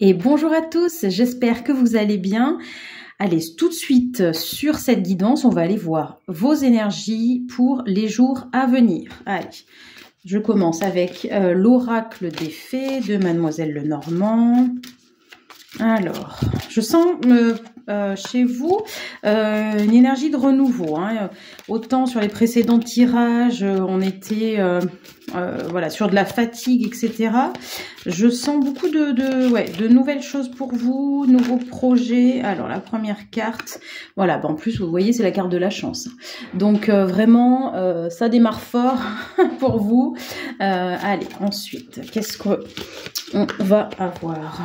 Et bonjour à tous, j'espère que vous allez bien. Allez, tout de suite sur cette guidance, on va aller voir vos énergies pour les jours à venir. Allez, je commence avec l'oracle des fées de Mademoiselle Lenormand. Alors, je sens chez vous une énergie de renouveau. Autant sur les précédents tirages, on était voilà, sur de la fatigue, etc. Je sens beaucoup de nouvelles choses pour vous, nouveaux projets. Alors, la première carte, voilà, en plus, vous voyez, c'est la carte de la chance. Donc, vraiment, ça démarre fort pour vous. Allez, ensuite, qu'est-ce qu'on va avoir ?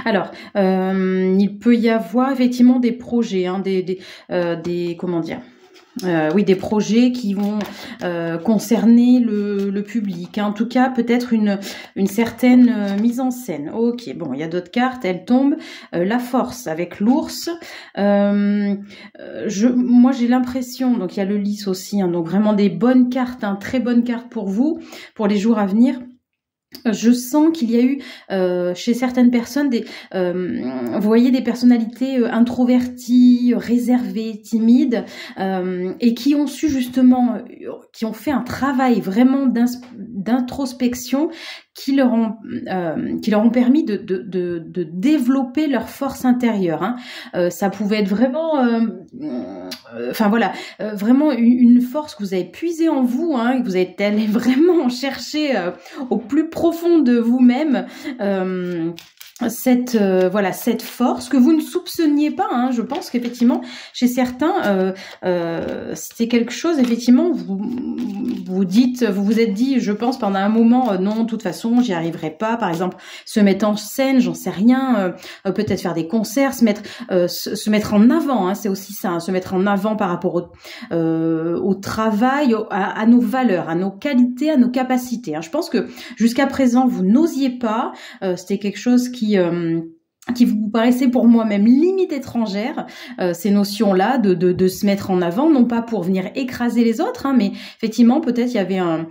Alors, il peut y avoir effectivement des projets, comment dire, oui, des projets qui vont concerner le public. En tout cas, peut-être une certaine mise en scène. Ok, bon, il y a d'autres cartes. Elles tombent. La force avec l'ours. Moi, j'ai l'impression, donc il y a le lys aussi, donc vraiment des bonnes cartes, très bonnes cartes pour vous, pour les jours à venir. Je sens qu'il y a eu chez certaines personnes vous voyez, des personnalités introverties, réservées, timides, et qui ont su justement, qui ont fait un travail vraiment d'introspection qui leur ont permis de développer leur force intérieure. Ça pouvait être vraiment, enfin voilà, vraiment une force que vous avez puisée en vous, que vous êtes allé vraiment chercher au plus profond de vous-même. Cette force que vous ne soupçonniez pas. Je pense qu'effectivement chez certains c'était quelque chose, effectivement, vous vous êtes dit, je pense pendant un moment, non, de toute façon j'y arriverai pas. Par exemple, se mettre en scène, j'en sais rien, peut-être faire des concerts, se mettre en avant, c'est aussi ça, se mettre en avant par rapport au travail, à nos valeurs, à nos qualités, à nos capacités. Je pense que jusqu'à présent vous n'osiez pas, c'était quelque chose qui vous paraissait pour moi même limite étrangère, ces notions-là de se mettre en avant, non pas pour venir écraser les autres, mais effectivement peut-être il y avait un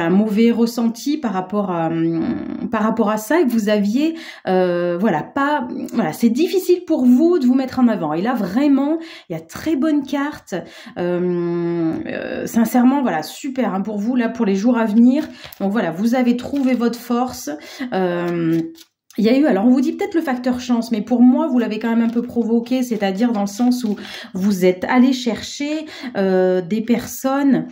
mauvais ressenti par rapport à ça, et que vous aviez c'est difficile pour vous de vous mettre en avant. Et là vraiment il y a très bonne carte, sincèrement voilà, super pour vous là pour les jours à venir. Donc voilà, vous avez trouvé votre force. Il y a eu, alors on vous dit peut-être le facteur chance, mais pour moi vous l'avez quand même un peu provoqué, c'est-à-dire dans le sens où vous êtes allé chercher des personnes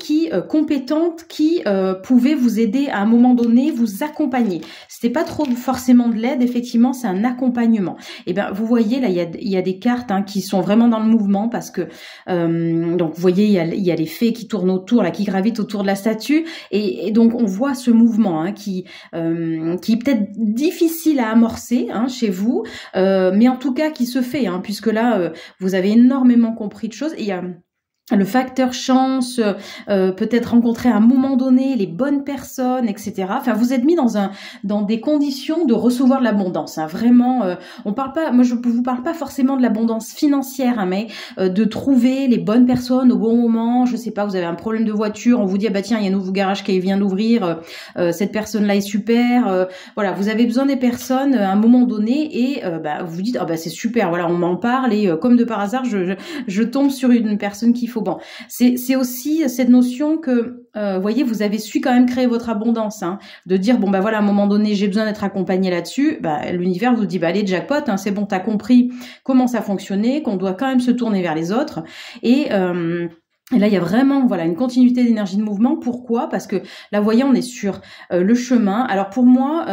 qui compétentes, qui pouvaient vous aider à un moment donné, vous accompagner. C'était pas trop forcément de l'aide, effectivement, c'est un accompagnement. Et bien vous voyez là, il y a des cartes qui sont vraiment dans le mouvement, parce que donc vous voyez il y a les fées qui tournent autour, là, qui gravitent autour de la statue, et donc on voit ce mouvement qui est peut-être difficile à amorcer chez vous, mais en tout cas qui se fait, puisque là vous avez énormément compris de choses. Et il y a le facteur chance, peut-être rencontrer à un moment donné les bonnes personnes, etc. Enfin, vous êtes mis dans des conditions de recevoir de l'abondance. Vraiment, on parle pas. Moi, je vous parle pas forcément de l'abondance financière, mais de trouver les bonnes personnes au bon moment. Je sais pas, vous avez un problème de voiture, on vous dit tiens, il y a un nouveau garage qui vient d'ouvrir. Cette personne-là est super. Voilà, vous avez besoin des personnes à un moment donné, et vous vous dites c'est super. Voilà, on m'en parle, et comme de par hasard, je tombe sur une personne qu'il faut. Bon, c'est aussi cette notion que, voyez, vous avez su quand même créer votre abondance, de dire voilà, à un moment donné, j'ai besoin d'être accompagné là-dessus. L'univers vous dit allez, jackpot, c'est bon, t'as compris comment ça fonctionnait, qu'on doit quand même se tourner vers les autres, et là, il y a vraiment une continuité d'énergie de mouvement. Pourquoi ? Parce que là, vous voyez, on est sur le chemin. Alors pour moi,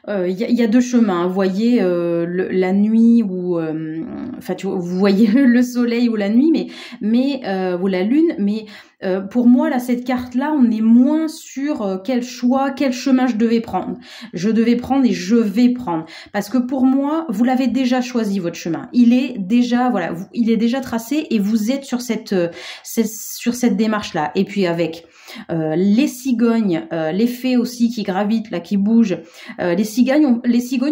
il y a deux chemins. Vous voyez la nuit ou vous voyez le soleil ou la nuit, mais ou la lune. Mais pour moi, là, cette carte-là, on est moins sur quel chemin je devais prendre. Je devais prendre et je vais prendre. Parce que pour moi, vous l'avez déjà choisi, votre chemin. Il est déjà, il est déjà tracé, et vous êtes sur cette démarche-là. Et puis avec les cigognes, les fées aussi qui gravitent là, qui bougent. Les cigognes,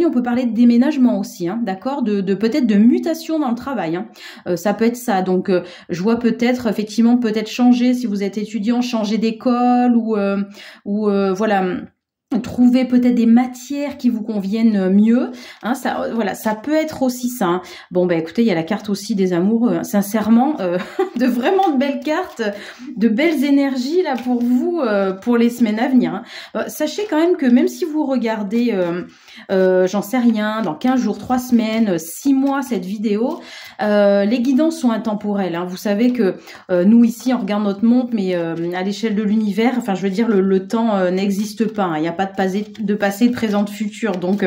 on peut parler de déménagement aussi, hein, d'accord, de peut-être de mutation dans le travail. Hein. Ça peut être ça. Donc, je vois peut-être effectivement peut-être changer si vous êtes étudiant, changer d'école ou voilà. Trouver peut-être des matières qui vous conviennent mieux, hein, ça, voilà, ça peut être aussi ça. Hein. Bon, ben écoutez, il y a la carte aussi des amoureux. Hein. Sincèrement, de vraiment de belles cartes, de belles énergies là pour vous, pour les semaines à venir. Hein. Sachez quand même que même si vous regardez, j'en sais rien, dans 15 jours, 3 semaines, 6 mois cette vidéo, les guidances sont intemporelles. Hein. Vous savez que nous ici, on regarde notre montre, mais à l'échelle de l'univers, enfin, je veux dire, le temps n'existe pas. Hein. Il n'y a pas de passé, de présent, de futur. Donc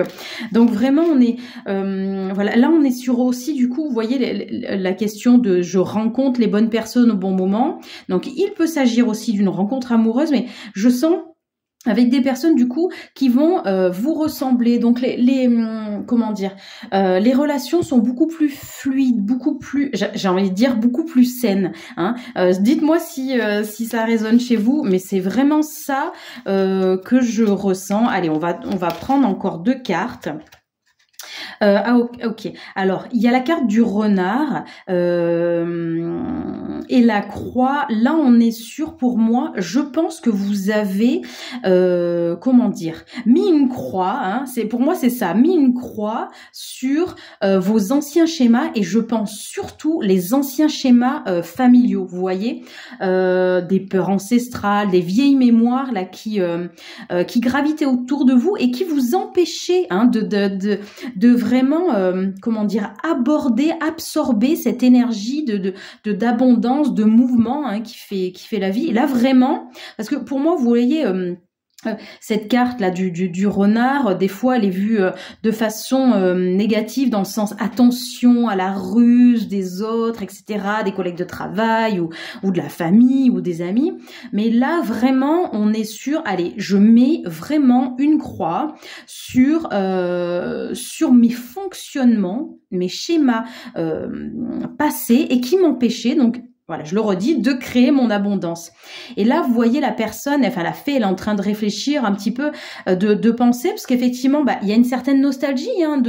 vraiment, on est voilà. Là, on est sur aussi, du coup, vous voyez la question de je rencontre les bonnes personnes au bon moment. Donc, il peut s'agir aussi d'une rencontre amoureuse, mais je sens avec des personnes du coup qui vont vous ressembler. Donc comment dire, les relations sont beaucoup plus fluides, beaucoup plus, j'ai envie de dire beaucoup plus saines. Hein. Dites-moi si ça résonne chez vous, mais c'est vraiment ça que je ressens. Allez, on va prendre encore 2 cartes. Ok. Alors, il y a la carte du renard et la croix. Là, on est sûr, pour moi, je pense que vous avez, comment dire, mis une croix. Hein, pour moi, c'est ça, mis une croix sur vos anciens schémas, et je pense surtout les anciens schémas familiaux. Vous voyez, des peurs ancestrales, des vieilles mémoires là qui gravitaient autour de vous et qui vous empêchaient de vraiment, comment dire, absorber cette énergie d'abondance, de mouvement, hein, qui fait la vie. Et là, vraiment, parce que pour moi, vous voyez, cette carte là du renard, des fois elle est vue de façon négative, dans le sens attention à la ruse des autres, etc., des collègues de travail ou de la famille ou des amis. Mais là vraiment on est sur, allez, je mets vraiment une croix sur mes fonctionnements, mes schémas passés, et qui m'empêchaient, donc voilà, je le redis, de créer mon abondance. Et là, vous voyez la personne, enfin la fée, elle est en train de réfléchir un petit peu, de penser, parce qu'effectivement, il y a une certaine nostalgie, hein,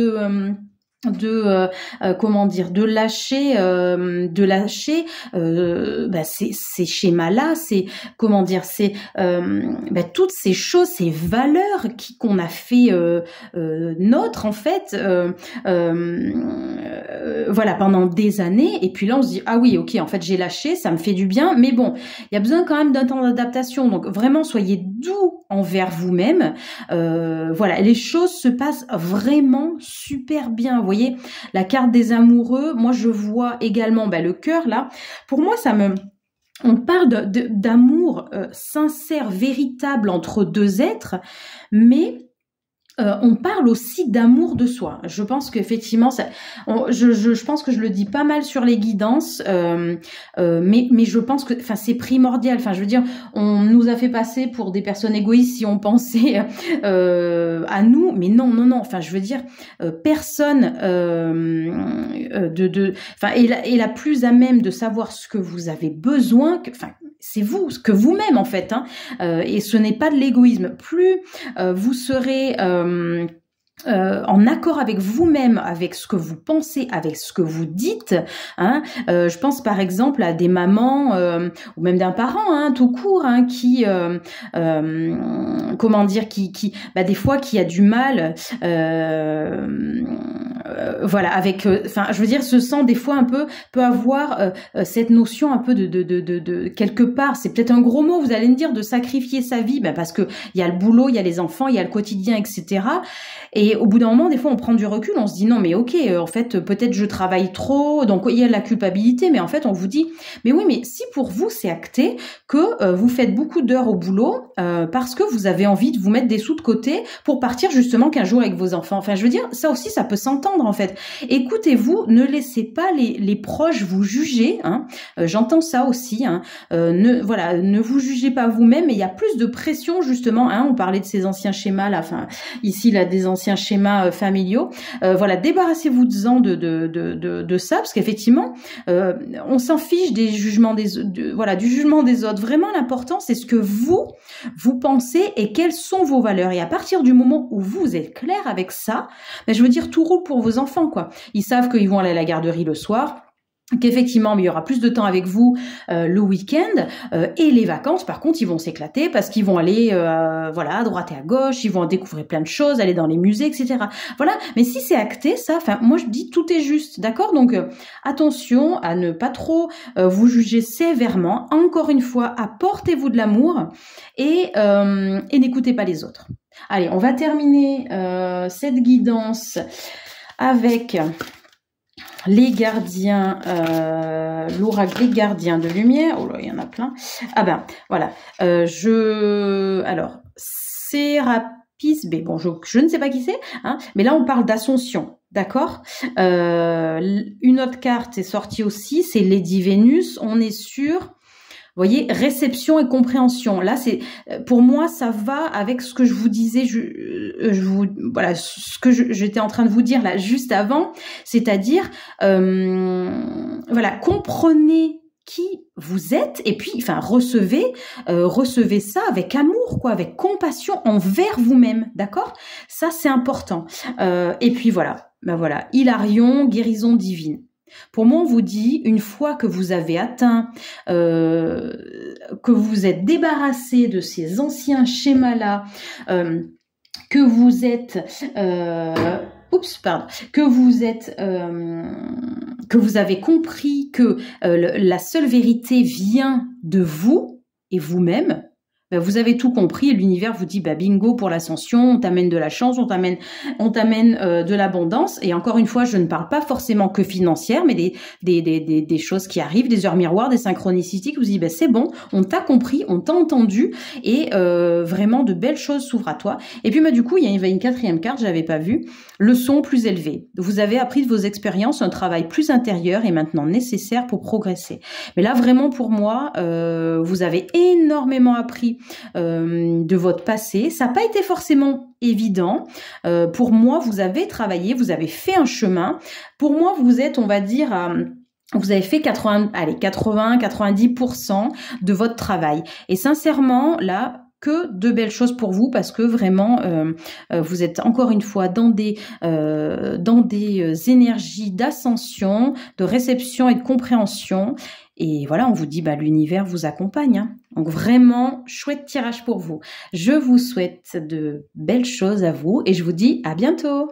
comment dire, de lâcher ces schémas là, c'est, comment dire, c'est toutes ces choses, ces valeurs qu'on a fait nôtres en fait, voilà, pendant des années. Et puis là on se dit ah oui, ok, en fait j'ai lâché, ça me fait du bien, mais bon, il y a besoin quand même d'un temps d'adaptation. Donc vraiment soyez doux envers vous-même. Voilà, les choses se passent vraiment super bien. Vous voyez, la carte des amoureux, moi je vois également le cœur là. Pour moi, on parle d'amour sincère, véritable entre 2 êtres, mais on parle aussi d'amour de soi. Je pense qu'effectivement, je pense que je le dis pas mal sur les guidances, mais je pense que, enfin, c'est primordial. Enfin, je veux dire, on nous a fait passer pour des personnes égoïstes si on pensait à nous, mais non. Enfin, je veux dire, personne enfin, est la plus à même de savoir ce que vous avez besoin. Enfin, c'est vous, que vous-même en fait, hein, et ce n'est pas de l'égoïsme. Plus vous serez en accord avec vous-même, avec ce que vous pensez, avec ce que vous dites, hein. Je pense par exemple à des mamans ou même d'un parent, hein, tout court, hein, qui comment dire, qui des fois qui a du mal, voilà, avec, enfin, je veux dire, se sent des fois peut avoir cette notion un peu de quelque part, c'est peut-être un gros mot, vous allez me dire, de sacrifier sa vie, parce que il y a le boulot, il y a les enfants, il y a le quotidien, etc. Et au bout d'un moment, des fois, on prend du recul, on se dit non, mais ok, en fait, peut-être je travaille trop, donc il y a la culpabilité, mais en fait, on vous dit, mais oui, mais si pour vous, c'est acté que vous faites beaucoup d'heures au boulot parce que vous avez envie de vous mettre des sous de côté pour partir justement 15 jours avec vos enfants. Enfin, je veux dire, ça aussi, ça peut s'entendre, en fait. Écoutez-vous, ne laissez pas les proches vous juger, hein. J'entends ça aussi, hein. Ne vous jugez pas vous-même, et il y a plus de pression, justement, hein. On parlait de ces anciens schémas, là, enfin, ici, là, des anciens schémas familiaux. Voilà, débarrassez-vous-en de ça, parce qu'effectivement, on s'en fiche des jugements du jugement des autres. Vraiment, l'important, c'est ce que vous pensez et quelles sont vos valeurs. Et à partir du moment où vous êtes clair avec ça, ben, je veux dire, tout roule pour vos enfants, quoi. Ils savent qu'ils vont aller à la garderie le soir, qu'effectivement il y aura plus de temps avec vous le week-end, et les vacances par contre ils vont s'éclater parce qu'ils vont aller à droite et à gauche, ils vont découvrir plein de choses, aller dans les musées, etc. Voilà, mais si c'est acté ça, enfin moi je dis tout est juste, d'accord? Donc attention à ne pas trop vous juger sévèrement. Encore une fois, apportez-vous de l'amour et n'écoutez pas les autres. Allez, on va terminer cette guidance avec les gardiens, l'oracle des gardiens de lumière. Oh là, il y en a plein. Ah ben, voilà. Alors, Sérapis B. Bon, je ne sais pas qui c'est, hein, mais là, on parle d'ascension. D'accord. Une autre carte est sortie aussi, c'est Lady Vénus. On est sur... Vous voyez, réception et compréhension. Là, c'est pour moi, ça va avec ce que je vous disais, ce que j'étais en train de vous dire là juste avant, c'est-à-dire, comprenez qui vous êtes et puis, recevez ça avec amour, quoi, avec compassion envers vous-même, d'accord? Ça, c'est important. Et puis voilà, Hilarion, guérison divine. Pour moi, on vous dit, une fois que vous avez atteint, que vous êtes débarrassé de ces anciens schémas-là, que vous êtes... que vous avez compris que la seule vérité vient de vous et vous-même, vous avez tout compris et l'univers vous dit bingo pour l'ascension, on t'amène de la chance, on t'amène de l'abondance. Et encore une fois, je ne parle pas forcément que financière, mais des choses qui arrivent, des heures miroirs, des synchronicités qui vous disent c'est bon, on t'a compris, on t'a entendu et vraiment de belles choses s'ouvrent à toi. Et puis du coup, il y avait une quatrième carte, j'avais pas vu, le son plus élevé. Vous avez appris de vos expériences un travail plus intérieur et maintenant nécessaire pour progresser. Mais là vraiment pour moi, vous avez énormément appris de votre passé. Ça n'a pas été forcément évident. Pour moi, vous avez travaillé, vous avez fait un chemin. Pour moi, vous êtes, on va dire, vous avez fait 80-90% de votre travail. Et sincèrement, là, que de belles choses pour vous parce que vraiment vous êtes encore une fois dans des énergies d'ascension, de réception et de compréhension. Et voilà, on vous dit l'univers vous accompagne, hein. Donc vraiment chouette tirage pour vous. Je vous souhaite de belles choses à vous et je vous dis à bientôt.